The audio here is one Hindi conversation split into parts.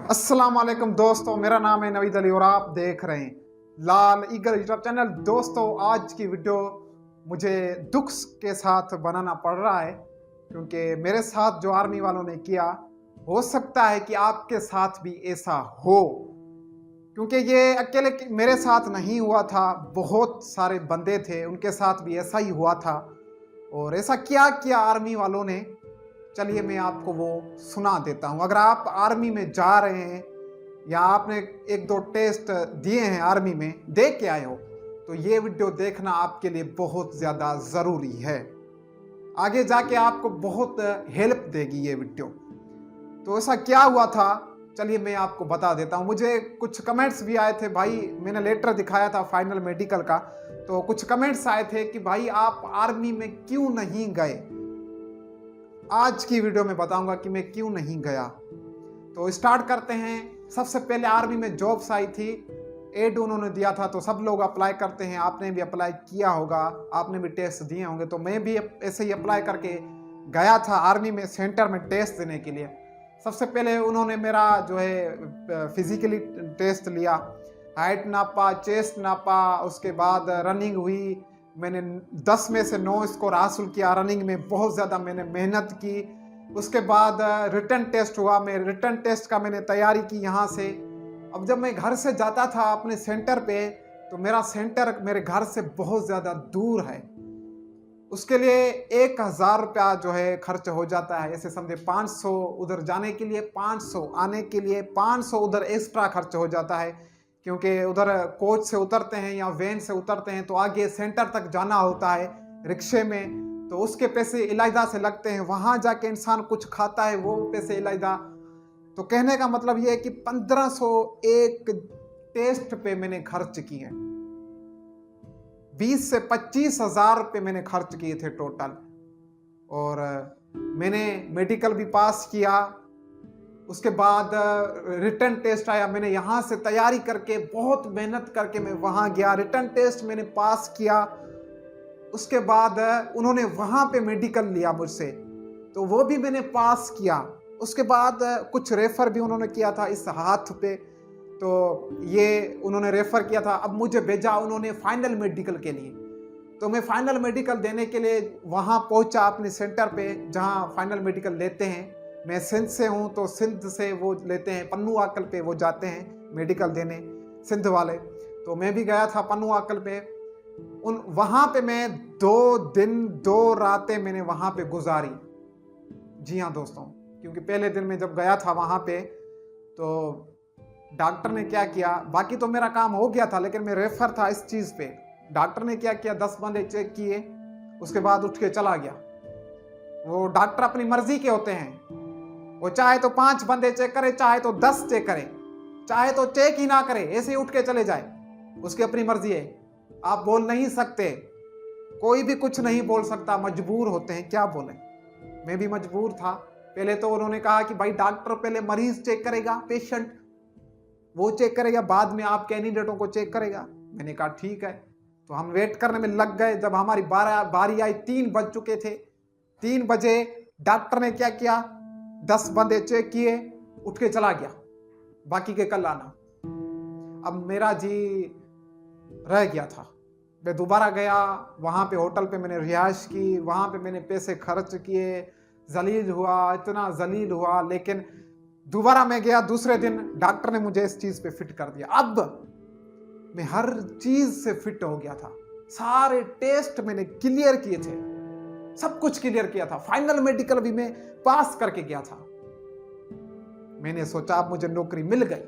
अस्सलाम वालेकुम दोस्तों, मेरा नाम है नवीद अली और आप देख रहे हैं लाल ईगल यूट्यूब चैनल। दोस्तों, आज की वीडियो मुझे दुख के साथ बनाना पड़ रहा है क्योंकि मेरे साथ जो आर्मी वालों ने किया, हो सकता है कि आपके साथ भी ऐसा हो, क्योंकि ये अकेले मेरे साथ नहीं हुआ था, बहुत सारे बंदे थे उनके साथ भी ऐसा ही हुआ था। और ऐसा क्या किया आर्मी वालों ने, चलिए मैं आपको वो सुना देता हूँ। अगर आप आर्मी में जा रहे हैं या आपने एक दो टेस्ट दिए हैं आर्मी में, दे के आए हो, तो ये वीडियो देखना आपके लिए बहुत ज़्यादा ज़रूरी है। आगे जाके आपको बहुत हेल्प देगी ये वीडियो। तो ऐसा क्या हुआ था, चलिए मैं आपको बता देता हूँ। मुझे कुछ कमेंट्स भी आए थे भाई, मैंने लेटर दिखाया था फाइनल मेडिकल का, तो कुछ कमेंट्स आए थे कि भाई आप आर्मी में क्यों नहीं गए। आज की वीडियो में बताऊंगा कि मैं क्यों नहीं गया। तो स्टार्ट करते हैं। सबसे पहले आर्मी में जॉब्स आई थी, एड उन्होंने दिया था, तो सब लोग अप्लाई करते हैं, आपने भी अप्लाई किया होगा, आपने भी टेस्ट दिए होंगे। तो मैं भी ऐसे ही अप्लाई करके गया था आर्मी में सेंटर में टेस्ट देने के लिए। सबसे पहले उन्होंने मेरा जो है फिजिकली टेस्ट लिया, हाइट नापा, चेस्ट नापा, उसके बाद रनिंग हुई। मैंने 10 में से 9 स्कोर हासिल किया रनिंग में, बहुत ज़्यादा मैंने मेहनत की। उसके बाद रिटन टेस्ट हुआ, मैं रिटन टेस्ट का मैंने तैयारी की यहाँ से। अब जब मैं घर से जाता था अपने सेंटर पे, तो मेरा सेंटर मेरे घर से बहुत ज़्यादा दूर है, उसके लिए 1000 रुपया जो है खर्च हो जाता है। ऐसे समझे 500 उधर जाने के लिए, 500 आने के लिए, 500 उधर एक्स्ट्रा खर्च हो जाता है, क्योंकि उधर कोच से उतरते हैं या वैन से उतरते हैं तो आगे सेंटर तक जाना होता है रिक्शे में, तो उसके पैसे इलाइदा से लगते हैं। वहाँ जाके इंसान कुछ खाता है, वो पैसे इलाइदा। तो कहने का मतलब ये है कि 1500 एक टेस्ट पे मैंने खर्च किए, 20 से 25 हजार रुपये मैंने खर्च किए थे टोटल। और मैंने मेडिकल भी पास किया। उसके बाद रिटन टेस्ट आया, मैंने यहाँ से तैयारी करके बहुत मेहनत करके मैं वहाँ गया, रिटन टेस्ट मैंने पास किया। उसके बाद उन्होंने वहाँ पे मेडिकल लिया मुझसे, तो वो भी मैंने पास किया। उसके बाद कुछ रेफ़र भी उन्होंने किया था इस हाथ पे, तो ये उन्होंने रेफ़र किया था। अब मुझे भेजा उन्होंने फाइनल मेडिकल के लिए, तो मैं फाइनल मेडिकल देने के लिए वहाँ पहुँचा अपने सेंटर पे जहाँ फाइनल मेडिकल लेते हैं। मैं सिंध से हूँ, तो सिंध से वो लेते हैं, पन्नू आकल पे वो जाते हैं मेडिकल देने, सिंध वाले। तो मैं भी गया था पन्नू आकल पे। वहाँ पे मैं 2 दिन 2 रातें मैंने वहाँ पे गुजारी। जी हाँ दोस्तों, क्योंकि पहले दिन में जब गया था वहाँ पे, तो डॉक्टर ने क्या किया, बाकी तो मेरा काम हो गया था, लेकिन मैं रेफर था इस चीज़ पे। डॉक्टर ने क्या किया, 10 बंदे चेक किए, उसके बाद उठ के चला गया। वो डॉक्टर अपनी मर्जी के होते हैं, वो चाहे तो 5 बंदे चेक करे, चाहे तो 10 चेक करे, चाहे तो चेक ही ना करे, ऐसे ही उठ के चले जाए, उसकी अपनी मर्जी है। आप बोल नहीं सकते, कोई भी कुछ नहीं बोल सकता, मजबूर होते हैं, क्या बोले। मैं भी मजबूर था। पहले तो उन्होंने कहा कि भाई डॉक्टर पहले मरीज चेक करेगा, पेशेंट वो चेक करेगा, बाद में आप कैंडिडेटों को चेक करेगा। मैंने कहा ठीक है। तो हम वेट करने में लग गए। जब हमारी बारी आई, 3 बज चुके थे। 3 बजे डॉक्टर ने क्या किया, 10 बंदे चेक किए, उठ के चला गया, बाकी के कल आना। अब मेरा जी रह गया था। मैं दोबारा गया, वहाँ पे होटल पे मैंने रिहाइश की, वहाँ पे मैंने पैसे खर्च किए, जलील हुआ, इतना जलील हुआ। लेकिन दोबारा मैं गया, दूसरे दिन डॉक्टर ने मुझे इस चीज़ पे फिट कर दिया। अब मैं हर चीज़ से फिट हो गया था, सारे टेस्ट मैंने क्लियर किए थे, सब कुछ क्लियर किया था, फाइनल मेडिकल भी मैं पास करके गया था। मैंने सोचा अब मुझे नौकरी मिल गई,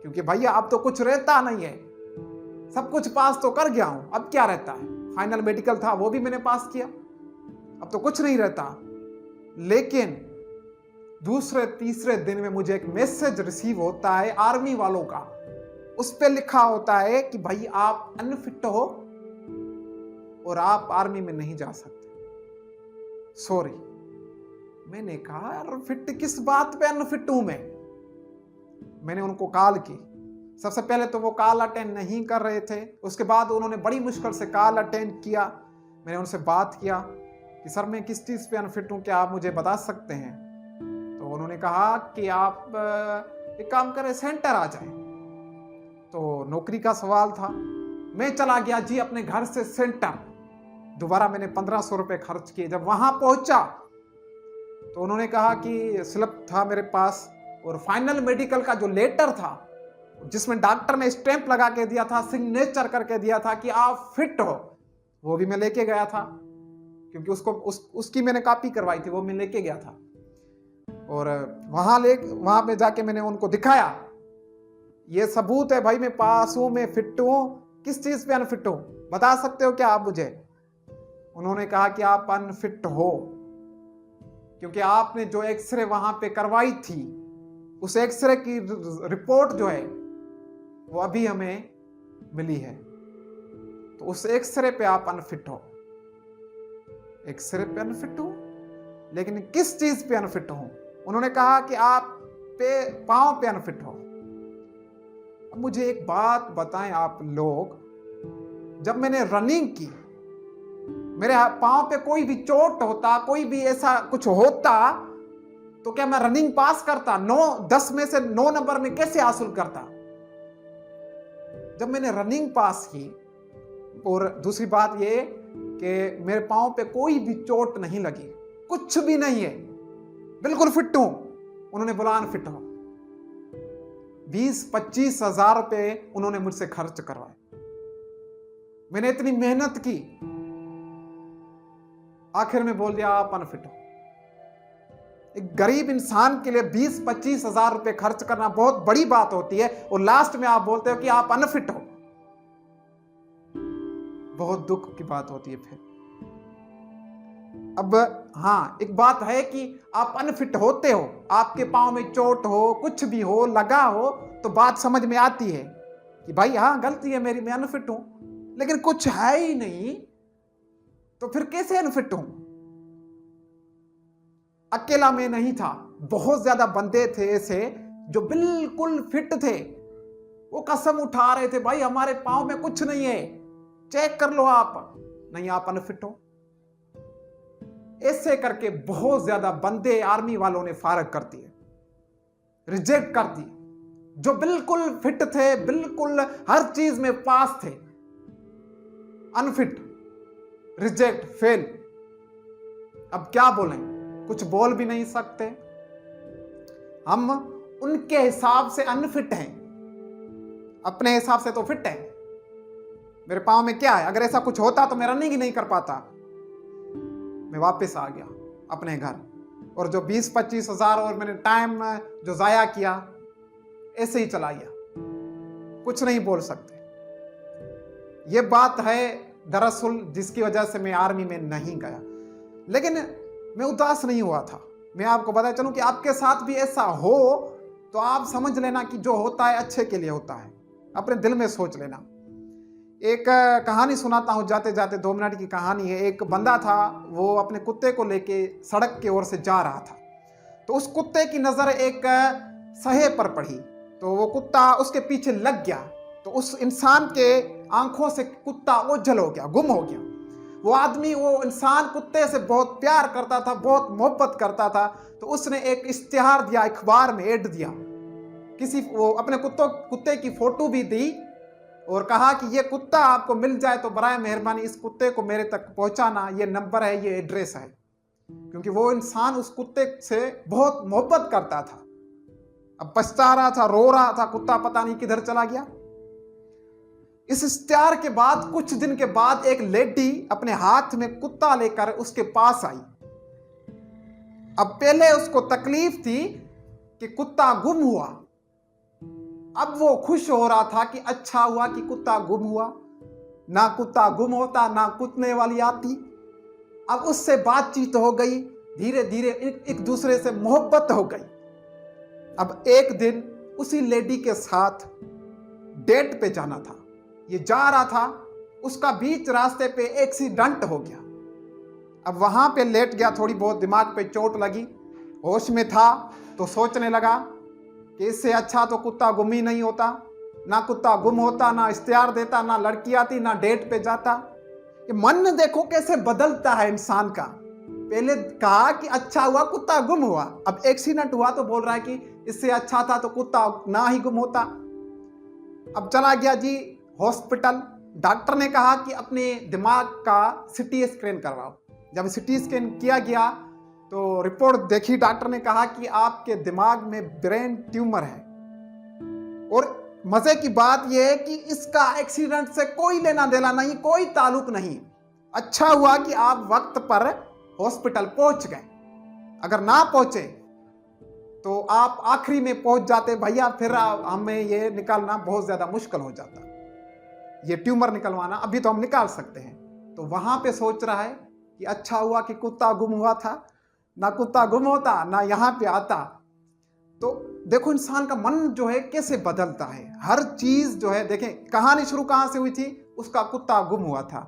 क्योंकि भैया अब तो कुछ रहता नहीं है, सब कुछ पास तो कर गया हूं, अब क्या रहता है। फाइनल मेडिकल था, वो भी मैंने पास किया, अब तो कुछ नहीं रहता। लेकिन दूसरे तीसरे दिन में मुझे एक मैसेज रिसीव होता है आर्मी वालों का। उस पर लिखा होता है कि भाई आप अनफिट हो और आप आर्मी में नहीं जा सकते, सॉरी। मैंने कहा यार फिट किस बात पे अनफिट हूं मैं। मैंने उनको कॉल की। सबसे पहले तो वो कॉल अटेंड नहीं कर रहे थे, उसके बाद उन्होंने बड़ी मुश्किल से कॉल अटेंड किया। मैंने उनसे बात किया कि सर मैं किस चीज़ पे अनफिट हूँ, क्या आप मुझे बता सकते हैं। तो उन्होंने कहा कि आप एक काम करे सेंटर आ जाए। तो नौकरी का सवाल था, मैं चला गया जी अपने घर से सेंटर। दोबारा मैंने 1500 रुपए खर्च किए। जब वहां पहुंचा तो उन्होंने कहा कि स्लिप था मेरे पास और फाइनल मेडिकल का जो लेटर था जिसमें डॉक्टर ने स्टैंप लगा के दिया था, सिग्नेचर करके दिया था कि आप फिट हो, वो भी मैं लेके गया था क्योंकि उसकी मैंने कॉपी करवाई थी, वो मैं लेके गया था। और वहां पे जाके मैंने उनको दिखाया, ये सबूत है भाई मैं पास हूं, मैं फिट हूं। किस चीज पे अनफिट हूं बता सकते हो क्या आप मुझे? उन्होंने कहा कि आप अनफिट हो क्योंकि आपने जो एक्सरे वहां पे करवाई थी, उस एक्सरे की रिपोर्ट जो है वो अभी हमें मिली है, तो उस एक्सरे पे आप अनफिट हो। एक्सरे पे अनफिट हो, लेकिन किस चीज पे अनफिट हो? उन्होंने कहा कि आप पांव पे अनफिट हो। अब मुझे एक बात बताएं आप लोग, जब मैंने रनिंग की, मेरे पांव पे कोई भी चोट होता, कोई भी ऐसा कुछ होता, तो क्या मैं रनिंग पास करता? 10 में से 9 नंबर में कैसे हासिल करता? जब मैंने रनिंग पास की, और दूसरी बात ये कि मेरे पांव पे कोई भी चोट नहीं लगी, कुछ भी नहीं है, बिल्कुल फिट हूं। उन्होंने बोला अनफिट हो। 20-25 हजार रुपए उन्होंने मुझसे खर्च करवाए। मैंने इतनी मेहनत की, आखिर में बोल दिया आप अनफिट हो। एक गरीब इंसान के लिए 20-25 हजार रुपए खर्च करना बहुत बड़ी बात होती है, और लास्ट में आप बोलते हो कि आप अनफिट हो। बहुत दुख की बात होती है फिर। अब हाँ, एक बात है कि आप अनफिट होते हो, आपके पांव में चोट हो, कुछ भी हो, लगा हो, तो बात समझ में आती है कि भाई हाँ गलती है मेरी, मैं अनफिट हूं। लेकिन कुछ है ही नहीं, तो फिर कैसे अनफिट हूं? अकेला मैं नहीं था, बहुत ज्यादा बंदे थे ऐसे जो बिल्कुल फिट थे। वो कसम उठा रहे थे, भाई हमारे पांव में कुछ नहीं है, चेक कर लो आप। नहीं, आप अनफिट हो। ऐसे करके बहुत ज्यादा बंदे आर्मी वालों ने फारग कर दिए, रिजेक्ट कर दिए। जो बिल्कुल फिट थे, बिल्कुल हर चीज में पास थे, अनफिट, रिजेक्ट, फेल। अब क्या बोलें? कुछ बोल भी नहीं सकते। हम उनके हिसाब से अनफिट हैं, अपने हिसाब से तो फिट हैं। मेरे पांव में क्या है? अगर ऐसा कुछ होता तो मैं रनिंग ही नहीं कर पाता। मैं वापस आ गया अपने घर, और जो 20-25 हजार और मैंने टाइम जो जाया किया, ऐसे ही चला गया। कुछ नहीं बोल सकते। ये बात है दरअसल जिसकी वजह से मैं आर्मी में नहीं गया। लेकिन मैं उदास नहीं हुआ था। मैं आपको बता चलूं कि आपके साथ भी ऐसा हो तो आप समझ लेना कि जो होता है अच्छे के लिए होता है। अपने दिल में सोच लेना। एक कहानी सुनाता हूं, जाते जाते, 2 मिनट की कहानी है। एक बंदा था, वो अपने कुत्ते को लेके सड़क की ओर से जा रहा था। तो उस कुत्ते की नजर एक सहे पर पड़ी, तो वो कुत्ता उसके पीछे लग गया। तो उस इंसान के आंखों से कुत्ता ओझल हो गया, गुम हो गया। वो आदमी, वो इंसान कुत्ते से बहुत प्यार करता था, बहुत मोहब्बत करता था। तो उसने एक इश्तिहार दिया, अखबार में ऐड दिया, वो अपने कुत्ते की फोटो भी दी, और कहा कि ये कुत्ता आपको मिल जाए तो बराए मेहरबानी इस कुत्ते को मेरे तक पहुंचाना, ये नंबर है, ये एड्रेस है। क्योंकि वो इंसान उस कुत्ते से बहुत मोहब्बत करता था। अब पछता रहा था, रो रहा था, कुत्ता पता नहीं किधर चला गया। इस इश्तिहार के बाद कुछ दिन के बाद एक लेडी अपने हाथ में कुत्ता लेकर उसके पास आई। अब पहले उसको तकलीफ थी कि कुत्ता गुम हुआ, अब वो खुश हो रहा था कि अच्छा हुआ कि कुत्ता गुम हुआ। ना कुत्ता गुम होता, ना कुतने वाली आती। अब उससे बातचीत हो गई, धीरे धीरे एक दूसरे से मोहब्बत हो गई। अब एक दिन उसी लेडी के साथ डेट पे जाना था। ये जा रहा था, उसका बीच रास्ते पे एक्सीडेंट हो गया। अब वहां पे लेट गया, थोड़ी बहुत दिमाग पे चोट लगी, होश में था तो सोचने लगा कि इससे अच्छा तो कुत्ता गुम ही नहीं होता। ना कुत्ता गुम होता, ना इश्तिहार देता, ना लड़की आती, ना डेट पे जाता। ये मन देखो कैसे बदलता है इंसान का। पहले कहा कि अच्छा हुआ कुत्ता गुम हुआ, अब एक्सीडेंट हुआ तो बोल रहा है कि इससे अच्छा था तो कुत्ता ना ही गुम होता। अब चला गया जी हॉस्पिटल। डॉक्टर ने कहा कि अपने दिमाग का सिटी स्कैन करवाओ। जब सिटी स्कैन किया गया तो रिपोर्ट देखी, डॉक्टर ने कहा कि आपके दिमाग में ब्रेन ट्यूमर है। और मजे की बात यह है कि इसका एक्सीडेंट से कोई लेना देना नहीं, कोई ताल्लुक नहीं। अच्छा हुआ कि आप वक्त पर हॉस्पिटल पहुंच गए। अगर ना पहुंचे तो आप आखिरी में पहुंच जाते भैया, फिर हमें ये निकालना बहुत ज्यादा मुश्किल हो जाता। ये ट्यूमर निकलवाना अभी तो हम निकाल सकते हैं। तो वहां पे सोच रहा है कि अच्छा हुआ कि कुत्ता गुम हुआ था, ना कुत्ता गुम होता ना यहां पे आता। तो देखो इंसान का मन जो है कैसे बदलता है, हर चीज जो है। देखें कहानी शुरू कहां से हुई थी, उसका कुत्ता गुम हुआ था,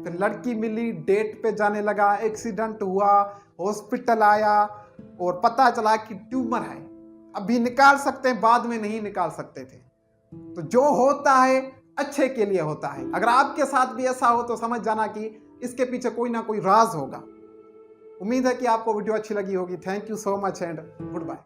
फिर लड़की मिली, डेट पे जाने लगा, एक्सीडेंट हुआ, हॉस्पिटल आया और पता चला कि ट्यूमर है। अभी निकाल सकते हैं, बाद में नहीं निकाल सकते थे। तो जो होता है अच्छे के लिए होता है। अगर आपके साथ भी ऐसा हो तो समझ जाना कि इसके पीछे कोई ना कोई राज होगा। उम्मीद है कि आपको वीडियो अच्छी लगी होगी। Thank you so much and good bye.